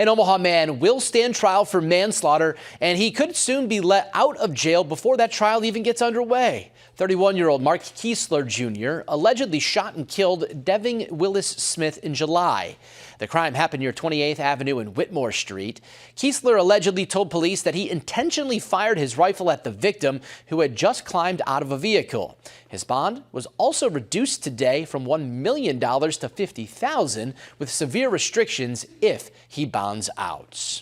An Omaha man will stand trial for manslaughter, and he could soon be let out of jail before that trial even gets underway. 31-year-old Mark Keesler Jr. allegedly shot and killed Devin Willis Smith in July. The crime happened near 28th Avenue and Whitmore Street. Keesler allegedly told police that he intentionally fired his rifle at the victim, who had just climbed out of a vehicle. His bond was also reduced today from $1 million to $50,000 with severe restrictions if he bonds out.